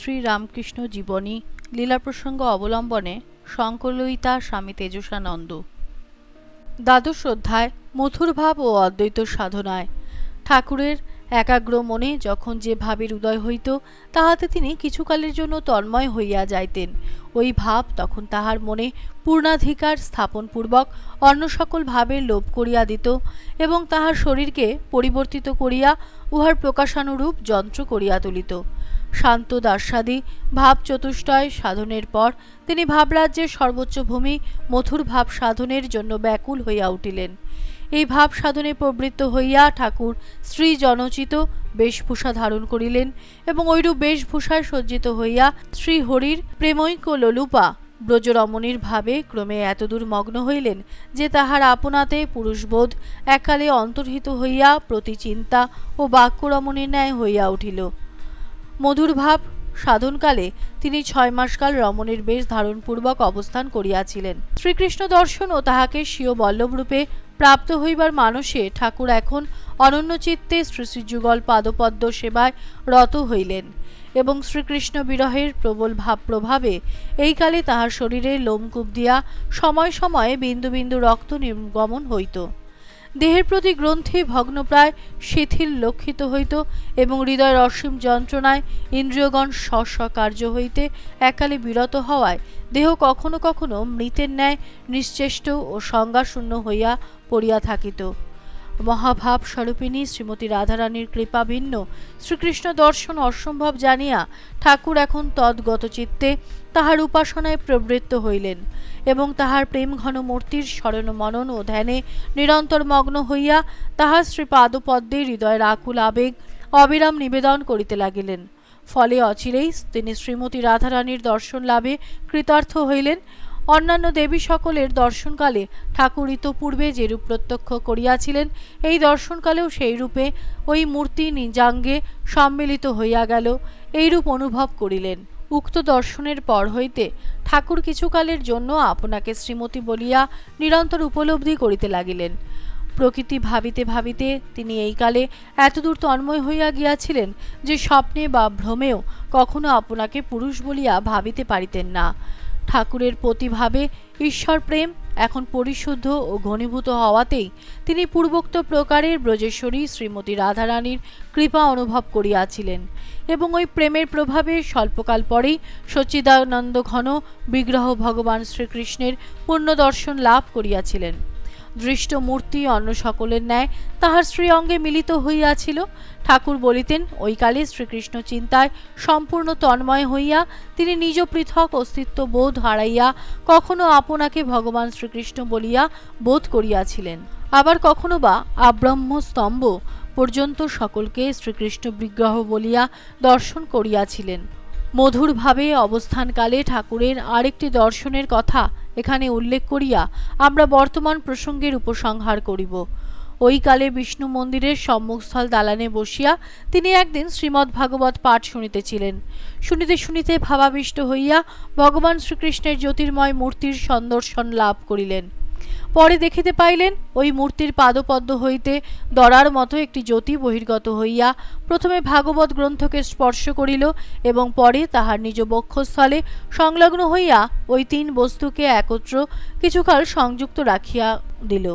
শ্রী রামকৃষ্ণ জীবনী লীলা প্রসঙ্গ অবলম্বনে শঙ্করলয়িতা স্বামী তেজসানন্দ। দ্বাদশ অধ্যায় মধুর ভাব ও অদ্বৈত সাধনায়। ঠাকুরের একাগ্র মনে যখন যে ভাবের উদয় হইত তাহাতে তিনি কিছুকালের জন্য তন্ময় হইয়া যাইতেন। ওই ভাব তখন তাহার মনে পূর্ণাধিকার স্থাপনপূর্বক অন্য সকল ভাবের লোপ করিয়া দিত এবং তাহার শরীরকে পরিবর্তিত করিয়া উহার প্রকাশানুরূপ যন্ত্র করিয়া তুলিত। শান্ত দাস্যাদি ভাব চতুষ্টয় সাধনের পর তিনি ভাবরাজ্যের সর্বোচ্চ ভূমি মধুর ভাব সাধনের জন্য ব্যাকুল হইয়া উঠিলেন। এই ভাব সাধনে প্রবৃত্ত হইয়া ঠাকুর শ্রী জনচিত বেশভূষা ধারণ করিলেন এবং ঐরূপ বেশভূষায় সজ্জিত হইয়া শ্রীহরির প্রেমৈক লোলুপা ব্রজরমণীর ভাবে ক্রমে এতদূর মগ্ন হইলেন যে তাহার আপনাতে পুরুষবোধ এককালে অন্তর্হিত হইয়া প্রতি চিন্তা ও বাক্যরমণীর ন্যায় হইয়া উঠিল। মধুর ভাব সাধনকালে তিনি 6 মাসকাল রমণীর বেশ ধারণপূর্বক অবস্থান করিয়াছিলেন। শ্রীকৃষ্ণ দর্শন ও তাহাকে স্বীয় বল্লভরূপে প্রাপ্ত হইবার মানসে ঠাকুর এখন অনন্য চিত্তে শ্রী শ্রীযুগল পাদপদ্ম সেবায় রত হইলেন এবং শ্রীকৃষ্ণ বিরহের প্রবল ভাব প্রভাবে এই কালে তাহার শরীরে লোমকূপ দিয়া সময় সময়ে বিন্দু বিন্দু রক্ত নির্গমন হইত। দেহের প্রতি গ্রন্থি ভগ্নপ্রায় শিথিল লক্ষিত হইত এবং হৃদয়ের অসীম যন্ত্রণায় ইন্দ্রিয়গণ স্ব কার্য হইতে এককালে বিরত হওয়ায় দেহ কখনো কখনো মৃতের ন্যায় নিশ্চেষ্ট ও সংজ্ঞাশূন্য হইয়া পড়িয়া থাকিত। মহাভাব স্বরূপিণী শ্রীমতী রাধারানীর কৃপা ভিন্ন শ্রীকৃষ্ণ দর্শন অসম্ভব জানিয়া ঠাকুর এখন তদ্গত চিত্তে তাহার উপাসনায় প্রবৃত্ত হইলেন এবং তাহার প্রেম ঘন মূর্তির স্মরণ মনন ও ধ্যানে নিরন্তর মগ্ন হইয়া তাহার শ্রীপাদপদ্মে হৃদয়ের আকুল আবেগ অবিরাম নিবেদন করিতে লাগিলেন। ফলে অচিরেই তিনি শ্রীমতী রাধারানীর দর্শন লাভে কৃতার্থ হইলেন। অন্যান্য দেবী সকলের দর্শনকালে ঠাকুর ইতপূর্বে যেরূপ প্রত্যক্ষ করিয়াছিলেন এই দর্শনকালেও সেই রূপে ওই মূর্তি নিজাঙ্গে সম্মিলিত হইয়া গেল এইরূপ অনুভব করিলেন। উক্ত দর্শনের পর হইতে ঠাকুর কিছুকালের জন্য আপনাকে শ্রীমতী বলিয়া নিরন্তর উপলব্ধি করিতে লাগিলেন। প্রকৃতি ভাবিতে ভাবিতে তিনি এই কালে এতদূর তন্ময় হইয়া গিয়াছিলেন যে স্বপ্নে বা ভ্রমেও কখনো আপনাকে পুরুষ বলিয়া ভাবিতে পারিতেন না। ঠাকুরের প্রতিভাবে ঈশ্বর প্রেম এখন পরিশুদ্ধ ও ঘনীভূত হওয়াতেই তিনি পূর্বোক্ত প্রকারের ব্রজেশ্বরী শ্রীমতী রাধারানীর কৃপা অনুভব করিয়াছিলেন এবং ওই প্রেমের প্রভাবে স্বল্পকাল পরেই সচ্চিদানন্দ ঘন বিগ্রহ ভগবান শ্রীকৃষ্ণের পূর্ণ দর্শন লাভ করিয়াছিলেন। দৃষ্ট মূর্তি অন্য সকলের ন্যায় তাহার শ্রী অঙ্গে মিলিত হইয়াছিল। ঠাকুর বলিতেন ওই কালে শ্রীকৃষ্ণ চিন্তায় সম্পূর্ণ তন্ময় হইয়া তিনি নিজ পৃথক অস্তিত্ব বোধ হারাইয়া কখনো আপনাকে ভগবান শ্রীকৃষ্ণ বলিয়া বোধ করিয়াছিলেন, আবার কখনো বা আব্রহ্মস্তম্ভ পর্যন্ত সকলকে শ্রীকৃষ্ণ বিগ্রহ বলিয়া দর্শন করিয়াছিলেন। মধুর ভাবে অবস্থানকালে ঠাকুরের আরেকটি দর্শনের কথা এখানে উল্লেখ করিয়া আমরা বর্তমান প্রসঙ্গের উপসংহার করিব। ওই কালে বিষ্ণু মন্দিরের সম্মুখস্থল দালানে বসিয়া তিনি একদিন শ্রীমদ্ ভাগবত পাঠ শুনিতেছিলেন। শুনিতে শুনিতে ভাবাবিষ্ট হইয়া ভগবান শ্রীকৃষ্ণের জ্যোতির্ময় মূর্তির সন্দর্শন লাভ করিলেন। পরে দেখিতে পাইলেন ওই মূর্তির পাদপদ্ম হইতে দরার মতো একটি জ্যোতি বহির্গত হইয়া প্রথমে ভাগবত গ্রন্থকে স্পর্শ করিল এবং পরে তাহার নিজ বক্ষস্থলে সংলগ্ন হইয়া ওই 3 বস্তুকে একত্র কিছুকাল সংযুক্ত রাখিয়া দিল।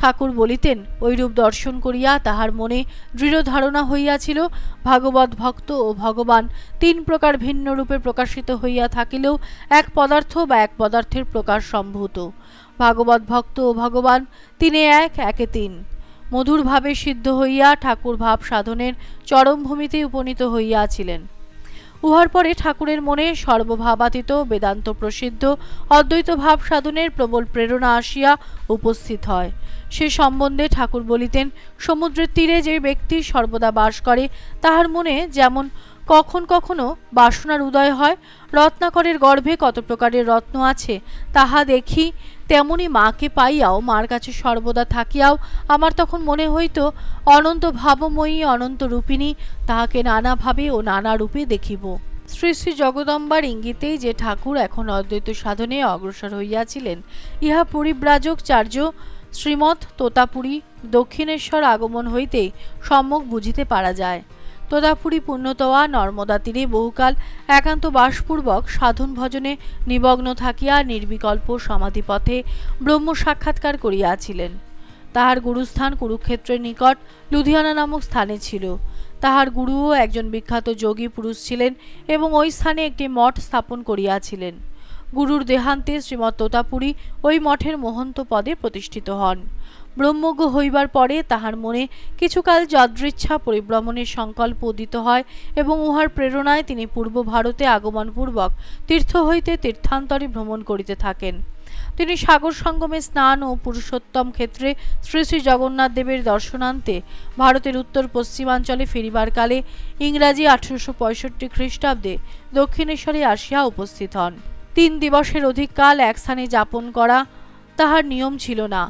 ঠাকুর বলিতেন ওইরূপ দর্শন করিয়া তাহার মনে দৃঢ় ধারণা হইয়াছিল ভাগবত ভক্ত ও ভগবান 3 প্রকার ভিন্ন রূপে প্রকাশিত হইয়া থাকিলেও এক পদার্থ বা এক পদার্থের প্রকাশ সম্ভূত। ভাগবত ভক্ত ও ভগবান 3 এক, একে 3। মধুর ভাবে সিদ্ধ হইয়া ঠাকুর ভাব সাধনের চরম ভূমিতে উপনীত হইয়াছিলেন। উহার পরে ঠাকুরের মনে সর্বভাবাতীত বেদান্ত প্রসিদ্ধ অদ্বৈত ভাব সাধনের প্রবল প্রেরণা আসিয়া উপস্থিত হয়। সে সম্বন্ধে ঠাকুর বলিতেন সমুদ্রের তীরে যে ব্যক্তি সর্বদা বাস করে তাহার মনে যেমন কখন কখনো বাসনার উদয় হয়, রত্নাকরের গর্ভে কত প্রকারের রত্ন আছে তাহা দেখি, তেমনি মাকে পাইয়াও মার কাছে সর্বদা থাকিয়াও আমার তখন মনে হইত অনন্ত ভাবময়ী অনন্ত রূপিণী, তাহাকে নানাভাবে ও নানা রূপে দেখিব। শ্রী শ্রী জগদম্বার ইঙ্গিতেই যে ঠাকুর এখন অদ্বৈত সাধনে অগ্রসর হইয়াছিলেন ইহা পরিব্রাজকচার্য শ্রীমৎ তোতাপুরী দক্ষিণেশ্বর আগমন হইতেই সম্যক বুঝিতে পারা যায়। তোতাপুরী পুণ্যতোয়া নর্মদা তীরে বহুকাল একান্ত বাসপূর্বক সাধন ভজনে নিমগ্ন থাকিয়া নির্বিকল্প সমাধিপথে ব্রহ্ম সাক্ষাৎকার করিয়াছিলেন। তাহার গুরুস্থান কুরুক্ষেত্রের নিকট লুধিয়ানা নামক স্থানে ছিল। তাহার গুরুও একজন বিখ্যাত যোগী পুরুষ ছিলেন এবং ওই স্থানে একটি মঠ স্থাপন করিয়াছিলেন। গুরুর দেহান্তে শ্রীমৎ তোতাপুরী ওই মঠের মহন্ত পদে প্রতিষ্ঠিত হন। ব্রহ্মজ্ঞ হইবার পরে তাহার মনে কিছুকাল যদৃচ্ছা পরিভ্রমণের সংকল্প উদিত হয় এবং উহার প্রেরণায় তিনি পূর্ব ভারতে আগমনপূর্বক তীর্থ হইতে তীর্থান্তরে ভ্রমণ করিতে থাকেন। তিনি সাগর সঙ্গমে স্নান ও পুরুষোত্তম ক্ষেত্রে শ্রী শ্রী জগন্নাথ দেবের দর্শনান্তে ভারতের উত্তর পশ্চিমাঞ্চলে ফিরিবার কালে ইংরাজি 1865 খ্রিস্টাব্দে দক্ষিণেশ্বরে আসিয়া উপস্থিত হন। 3 দিবসের অধিক কাল এক স্থানে যাপন করা তাহার নিয়ম ছিল না।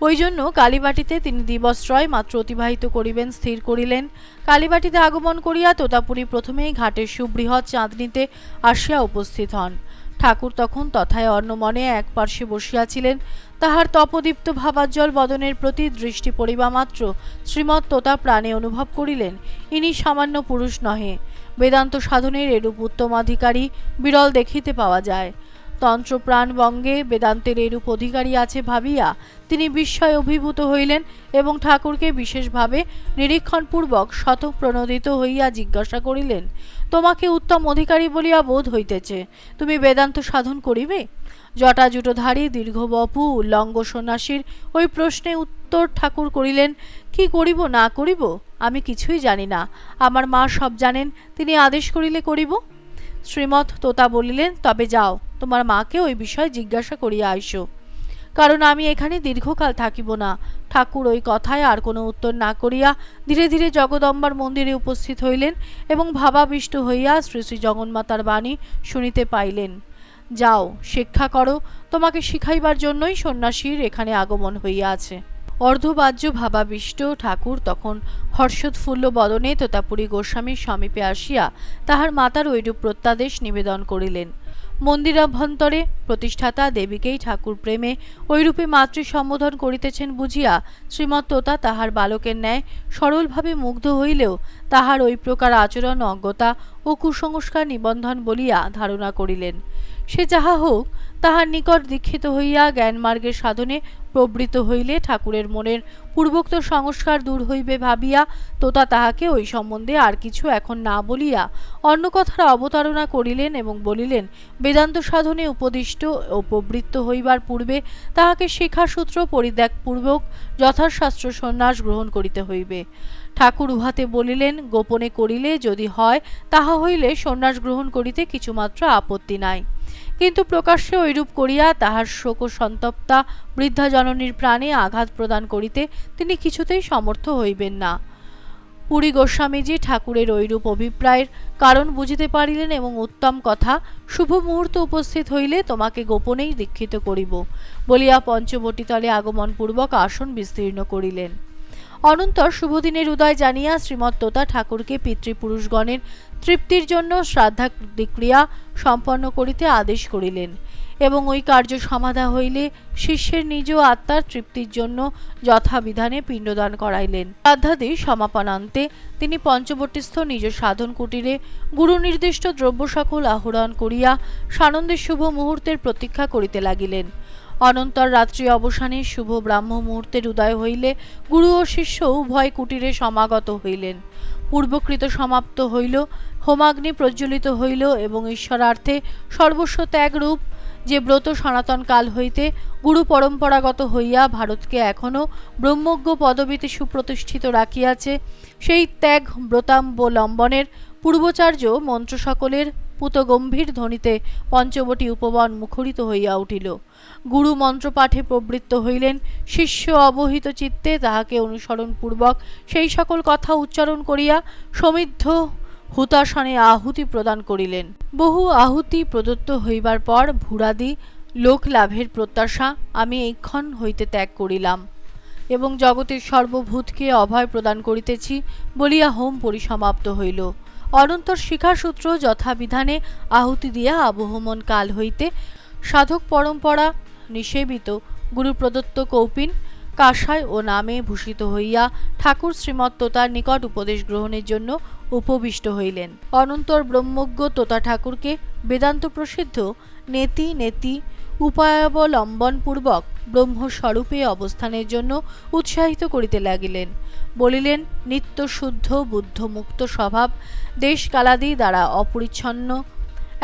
ওই জন্য কালীবাটিতে তিনি দিবসত্রয় মাত্র অতিবাহিত করিবেন স্থির করিলেন। কালীবাটিতে আগমন করিয়া তোতাপুরী প্রথমেই ঘাটের সুবৃহৎ চাঁদনীতে আসিয়া উপস্থিত হন। ঠাকুর তখন তথায় অন্নমনে এক পার্শ্বে বসিয়াছিলেন। তাহার তপদীপ্ত ভাবাজ্জল বদনের প্রতি দৃষ্টি পড়িবা মাত্র শ্রীমৎ তোতা প্রাণে অনুভব করিলেন ইনি সামান্য পুরুষ নহে, বেদান্ত সাধনের এরূপ উত্তমাধিকারী বিরল দেখিতে পাওয়া যায়। তন্ত্র প্রাণ বঙ্গে বেদান্তের এরূপ অধিকারী আছে ভাবিয়া তিনি বিস্ময় অভিভূত হইলেন এবং ঠাকুরকে বিশেষভাবে নিরীক্ষণপূর্বক শতপ্রণোদিত হইয়া জিজ্ঞাসা করিলেন, তোমাকে উত্তম অধিকারী বলিয়া বোধ হইতেছে, তুমি বেদান্ত সাধন করিবে? জটাজুটোধারী দীর্ঘবপু উল্লঙ্গ সন্ন্যাসীর ওই প্রশ্নে উত্তর ঠাকুর করিলেন, কি করিব না করিব আমি কিছুই জানি না, আমার মা সব জানেন, তিনি আদেশ করিলে করিব। শ্রীমৎ তোতা বলিলেন, তবে যাও, তোমার মাকে ওই বিষয় জিজ্ঞাসা করিয়া আইসো, কারণ আমি এখানে দীর্ঘকাল থাকিব না। ঠাকুর ওই কথায় আর কোনো উত্তর না করিয়া ধীরে ধীরে জগদম্বার মন্দিরে উপস্থিত হইলেন এবং ভাবাবিষ্ট হইয়া শ্রী শ্রী জগন্মাতার বাণী শুনিতে পাইলেন, যাও শিক্ষা করো, তোমাকে শিখাইবার জন্যই সন্ন্যাসীর এখানে আগমন হইয়াছে। অর্ধবাহ্য ভাবাবিষ্ট ঠাকুর তখন হর্ষোৎফুল্ল বদনে তোতাপুরী গোস্বামীর সমীপে আসিয়া তাহার মাতার ঐরূপ প্রত্যাদেশ নিবেদন করিলেন। মন্দিরাভ্যন্তরে প্রতিষ্ঠাতা দেবীকেই ঠাকুর প্রেমে ঐরূপে মাতৃ সম্বোধন করিতেছেন বুঝিয়া শ্রীমৎ তোতা তাহার বালকের ন্যায় সরলভাবে মুগ্ধ হইলেও তাহার ওই প্রকার আচরণ অজ্ঞতা ও কুসংস্কার নিবন্ধন বলিয়া ধারণা করিলেন। সে যাহা হোক, তাহার নিকট দীক্ষিত হইয়া জ্ঞানমার্গের সাধনে প্রবৃত্ত হইলে ঠাকুরের মনের পূর্বোক্ত সংস্কার দূর হইবে ভাবিয়া তোতা তাহাকে ওই সম্বন্ধে আর কিছু এখন না বলিয়া অন্য কথার অবতারণা করিলেন এবং বলিলেন, বেদান্ত সাধনে উপদিষ্ট ও প্রবৃত্ত হইবার পূর্বে তাহাকে শিক্ষাসূত্র পরিত্যাগপূর্বক যথাশাস্ত্র সন্ন্যাস গ্রহণ করিতে হইবে। ঠাকুর উহাতে বলিলেন, গোপনে করিলে যদি হয় তাহা হইলে সন্ন্যাস গ্রহণ করিতে কিছুমাত্র আপত্তি নাই, কিন্তু প্রকাশ্যে ঐরূপ করিয়া তাহার শোক সন্তপ্তা বৃদ্ধা জননীর প্রাণে আঘাত প্রদান করিতে তিনি কিছুতেই সমর্থ হইবেন না। পুরী গোস্বামীজি ঠাকুরের ঐরূপ অভিপ্রায়ের কারণ বুঝিতে পারিলেন এবং উত্তম কথা, শুভ মুহূর্ত উপস্থিত হইলে তোমাকে গোপনেই দীক্ষিত করিব বলিয়া পঞ্চবটীতলে আগমনপূর্বক আসন বিস্তীর্ণ করিলেন। অনন্তর শুভদিনের উদয় জানিয়া শ্রীমৎ তোতা ঠাকুরকে পিতৃপুরুষগণের তৃপ্তির জন্য শ্রাদ্ধাদিক্রিয়া সম্পন্ন করিতে আদেশ করিলেন এবং ওই কার্য সমাধা হইলে শিষ্যের নিজ আত্মার তৃপ্তির জন্য যথাবিধানে পিণ্ডদান করাইলেন। শ্রাদ্ধাদি সমাপনান্তে তিনি পঞ্চবটীস্থ নিজ সাধন কুটিরে গুরু নির্দিষ্ট দ্রব্য সকল আহরণ করিয়া সানন্দের শুভ মুহূর্তের প্রতীক্ষা করিতে লাগিলেন। অনন্তর রাত্রি অবসানে শুভ ব্রাহ্ম মুহূর্তের উদয় হইলে গুরু ও শিষ্য উভয় কুটিরে সমাগত হইলেন। পূর্বকৃত সমাপ্ত হইল, হোমাগ্নি প্রজ্বলিত হইল এবং ঈশ্বরার্থে সর্বস্ব ত্যাগরূপ যে ব্রত সনাতন কাল হইতে গুরু পরম্পরাগত হইয়া ভারতকে এখনও ব্রহ্মজ্ঞ পদবীতে সুপ্রতিষ্ঠিত রাখিয়াছে, সেই ত্যাগ ব্রতাবলম্বনের পূর্বচার্য মন্ত্র সকলের পুত গম্ভীর ধ্বনিতে পঞ্চবটী উপবন মুখরিত হইয়া উঠিল। গুরু মন্ত্রপাঠে প্রবৃত্ত হইলেন। শিষ্য অবহিত চিত্তে তাহাকে অনুসরণপূর্বক সেই সকল কথা উচ্চারণ করিয়া সমৃদ্ধ হুতাসনে আহুতি প্রদান করিলেন। বহু আহুতি প্রদত্ত হইবার পর ভূরাদি লোক লাভের প্রত্যাশা আমি এইক্ষণ হইতে ত্যাগ করিলাম এবং জগতের সর্বভূতকে অভয় প্রদান করিতেছি বলিয়া হোম পরিসমাপ্ত হইল। অনন্তর শিখাসূত্র যথাবিধানে আহুতি দিয়া আবহমন কাল হইতে সাধক পরম্পরা নিষেবিত গুরু প্রদত্ত কৌপিন কাষায় ও নামে ভূষিত হইয়া ঠাকুর শ্রীমৎ তোতার নিকট উপদেশ গ্রহণের জন্য উপবিষ্ট হইলেন। অনন্তর ব্রহ্মজ্ঞ তোতা ঠাকুরকে বেদান্ত প্রসিদ্ধ নেতি নেতি উপায়াবলম্বন পূর্বক ব্রহ্মস্বরূপে অবস্থানের জন্য উৎসাহিত করিতে লাগিলেন। বলিলেন, নিত্য শুদ্ধ বুদ্ধমুক্ত স্বভাব দেশকালাদি দ্বারা অপরিচ্ছন্ন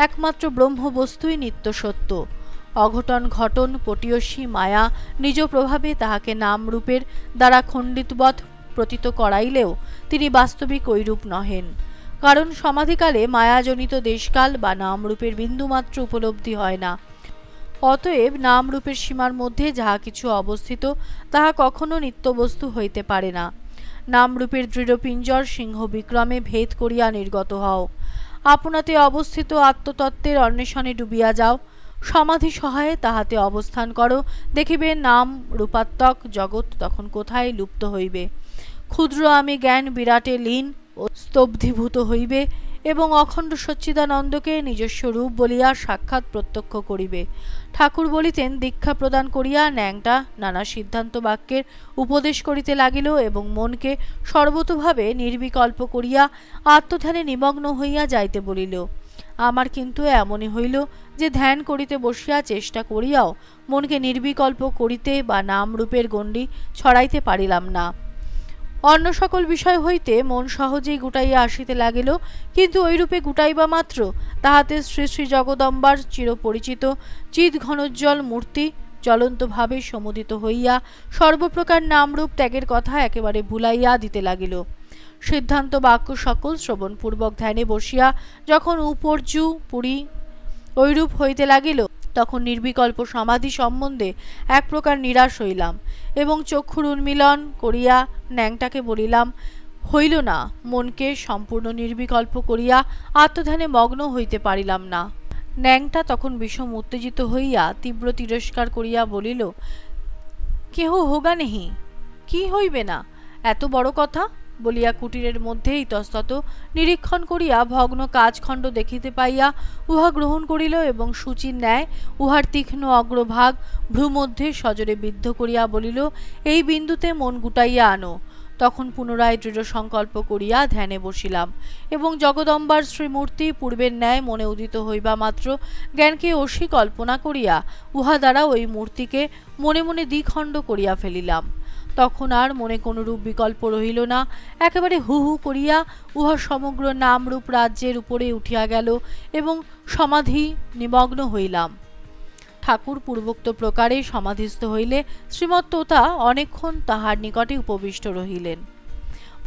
একমাত্র ব্রহ্মবস্তুই নিত্য সত্য। অঘটন ঘটন পটীয়সী মায়া নিজ প্রভাবে তাহাকে নামরূপের দ্বারা খণ্ডিতবৎ প্রতীত করাইলেও তিনি বাস্তবিক ঐরূপ নহেন। কারণ সমাধিকালে মায়াজনিত দেশকাল বা নামরূপের বিন্দুমাত্র উপলব্ধি হয় না। অতএব নামরূপের সীমার মধ্যে যাহা কিছু অবস্থিত তাহা কখনো নিত্যবস্তু হইতে পারে না। নামরূপের দৃঢ় পিঞ্জর সিংহ বিক্রমে ভেদ করিয়া নির্গত হও। আপনাতে অবস্থিত আত্মতত্ত্বের অন্বেষণে ডুবিয়া যাও। সমাধি সহায়ে তাহাতে অবস্থান করো, দেখিবে নাম রূপাত্মক জগৎ তখন কোথায় লুপ্ত হইবে। ক্ষুদ্র আমি জ্ঞান বিরাটে লীন ও স্তব্ধীভূত হইবে এবং অখণ্ড সচ্চিদানন্দকে নিজস্ব রূপ বলিয়া সাক্ষাৎ প্রত্যক্ষ করিবে। ঠাকুর বলিতেন, দীক্ষা প্রদান করিয়া ন্যাংটা নানা সিদ্ধান্ত বাক্যের উপদেশ করিতে লাগিল এবং মনকে সর্বতোভাবে নির্বিকল্প করিয়া আত্মধ্যানে নিমগ্ন হইয়া যাইতে বলিল। আমার কিন্তু এমনই হইল যে ধ্যান করিতে বসিয়া চেষ্টা করিয়াও মনকে নির্বিকল্প করিতে বা নামরূপের গণ্ডি ছড়াইতে পারিলাম না। অন্য সকল বিষয় হইতে মন সহজেই গুটাইয়া আসিতে লাগিল, কিন্তু ঐরূপে গুটাইবা মাত্র তাহাতে শ্রী শ্রী জগদম্বার চিরপরিচিত চিৎ ঘনোজ্জ্বল মূর্তি জ্বলন্তভাবে সমুদিত হইয়া সর্বপ্রকার নামরূপ ত্যাগের কথা একেবারে ভুলাইয়া দিতে লাগিল। সিদ্ধান্ত বাক্য সকল শ্রবণপূর্বক ধ্যানে বসিয়া যখন উপর্যু পুরী ঐরূপ হইতে লাগিল, তখন নির্বিকল্প সমাধি সম্বন্ধে এক প্রকার নিরাশ হইলাম এবং চক্ষুর উন্মিলন করিয়া ন্যাংটাকে বলিলাম, হইল না। মনকে সম্পূর্ণ নির্বিকল্প করিয়া আত্মধ্যানে মগ্ন হইতে পারিলাম না। ন্যাংটা তখন বিষম উত্তেজিত হইয়া তীব্র তিরস্কার করিয়া বলিল, কেহ হোগা নেহি, কি হইবে না, এত বড় কথা বলিয়া কুটিরের মধ্যে ইতস্তত নিরীক্ষণ করিয়া ভগ্ন কাজখণ্ড দেখিতে পাইয়া উহা গ্রহণ করিল এবং সূচির ন্যায় উহার তীক্ষ্ণ অগ্রভাগ ভ্রূমধ্যে সজোরে বিদ্ধ করিয়া বলিল, এই বিন্দুতে মন গুটাইয়া আনো। তখন পুনরায় দৃঢ় সংকল্প করিয়া ধ্যানে বসিলাম এবং জগদম্বার শ্রীমূর্তি পূর্বের ন্যায় মনে উদিত হইবা মাত্র জ্ঞানকে অসি কল্পনা করিয়া উহা দ্বারা ওই মূর্তিকে মনে মনে দ্বিখণ্ড করিয়া ফেলিলাম। তখন আর মনে কোনরূপ বিকল্প রহিল না। একেবারে হু হু করিয়া উহা সমগ্র নামরূপ রাজ্যের উপরে উঠিয়া গেল এবং সমাধি নিমগ্ন হইলাম। ঠাকুর পূর্বোক্ত প্রকারে সমাধিস্থ হইলে শ্রীমৎ তোতা অনেকক্ষণ তাহার নিকটে উপবিষ্ট রহিলেন।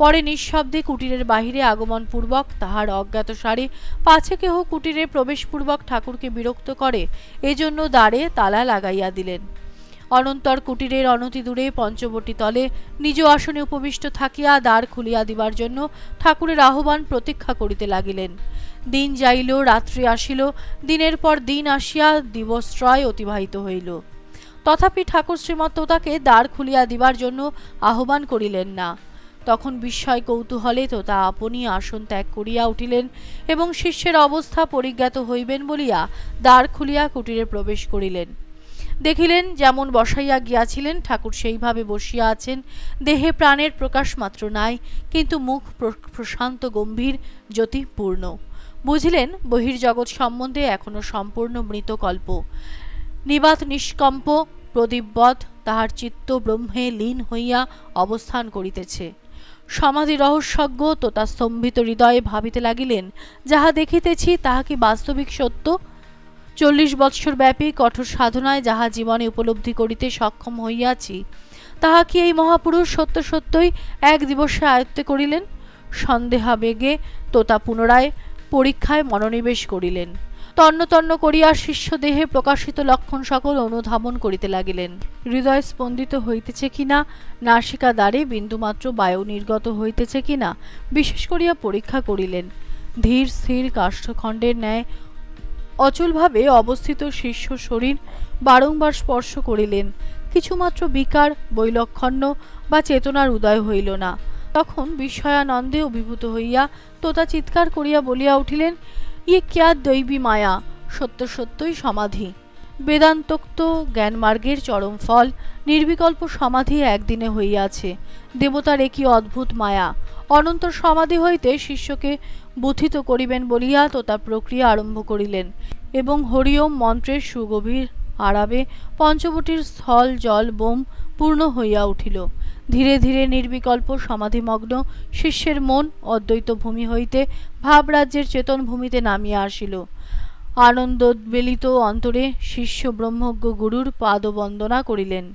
পরে নিঃশব্দে কুটিরের বাহিরে আগমন পূর্বক তাহার অজ্ঞাতসারে পাছে কেহ কুটিরে প্রবেশপূর্বক ঠাকুরকে বিরক্ত করে এজন্য দ্বারে তালা লাগাইয়া দিলেন। অনন্তর কুটিরের অনতি দূরে পঞ্চবটী তলে নিজ আসনে উপবিষ্ট থাকিয়া দ্বার খুলিয়া দিবার জন্য ঠাকুরের আহ্বান প্রতীক্ষা করিতে লাগিলেন। দিন যাইল, রাত্রি আসিল, দিনের পর দিন আসিয়া দিবসত্রয় অতিবাহিত হইল। তথাপি ঠাকুর শ্রীমৎ তোতাকে দ্বার খুলিয়া দিবার জন্য আহ্বান করিলেন না। তখন বিস্ময় কৌতূহলে তোতা আপনি আসন ত্যাগ করিয়া উঠিলেন এবং শিষ্যের অবস্থা পরিজ্ঞাত হইবেন বলিয়া দ্বার খুলিয়া কুটিরে প্রবেশ করিলেন। দেখিলেন যেমন বসাইয়া গিয়াছিলেন ঠাকুর সেইভাবে বসিয়া আছেন। দেহে প্রাণের প্রকাশ মাত্র নাই, কিন্তু মুখ প্রশান্ত গম্ভীর জ্যোতিপূর্ণ। বুঝিলেন বহির্জগৎ সম্বন্ধে এখনো সম্পূর্ণ মৃতকল্প। নিবাত নিষ্কম্প প্রদীপবৎ তাহার চিত্ত ব্রহ্মে লীন হইয়া অবস্থান করিতেছে। সমাধি রহস্যজ্ঞ তোতা স্তম্ভিত হৃদয়ে ভাবিতে লাগিলেন, যাহা দেখিতেছি তাহা কি বাস্তবিক সত্য? 40 বৎসর ব্যাপী কঠোর সাধনায় যাহা জীবনে উপলব্ধি করিতে সক্ষম হইয়াছি, তাহা কি এই মহাপুরুষ সত্য সত্যই এক দিবসে আয়ত্তে করিলেন? সন্দেহাবেগে তোতা পুনরায় পরীক্ষায় মনোনিবেশ করিলেন। তন্ন তন্ন করিয়া শিষ্য দেহে প্রকাশিত লক্ষণ সকল অনুধাবন করিতে লাগিলেন। হৃদয় স্পন্দিত হইতেছে কিনা, নাসিকা দ্বারে বিন্দুমাত্র বায়ু নির্গত হইতেছে কিনা বিশেষ করিয়া পরীক্ষা করিলেন। ধীর স্থির কাষ্ঠখণ্ডের ন্যায় অচলভাবে অবস্থিত শিষ্য শরীর বারংবার স্পর্শ করিলেন। কিছুমাত্র বিকার, বৈলক্ষণ্য বা চেতনার উদয় হইল না। তখন বিস্ময়ানন্দে অভিভূত হইয়া তোতা চিৎকার করিয়া বলিয়া উঠিলেন, ইয়ে ক্যা দৈবী মায়া, সত্য সত্যই সমাধি। বেদান্তোক্ত জ্ঞানমার্গের চরম ফল নির্বিকল্প সমাধি একদিনে হইয়াছে। দেবতার একই অদ্ভুত মায়া। অনন্তর সমাধি হইতে শিষ্যকে বুথিত করিবেন বলিয়া তোতা প্রক্রিয়া আরম্ভ করিলেন এবং হরিওম মন্ত্রের সুগভীর আরাবে পঞ্চবটির স্থল জল বোম পূর্ণ হইয়া উঠিল। ধীরে ধীরে নির্বিকল্প সমাধিমগ্ন শিষ্যের মন অদ্বৈত ভূমি হইতে ভাবরাজ্যের চেতন ভূমিতে নামিয়া আসিল। আনন্দোদ্বেলিত অন্তরে শিষ্য ব্রহ্মজ্ঞ গুরুর পাদবন্দনা করিলেন।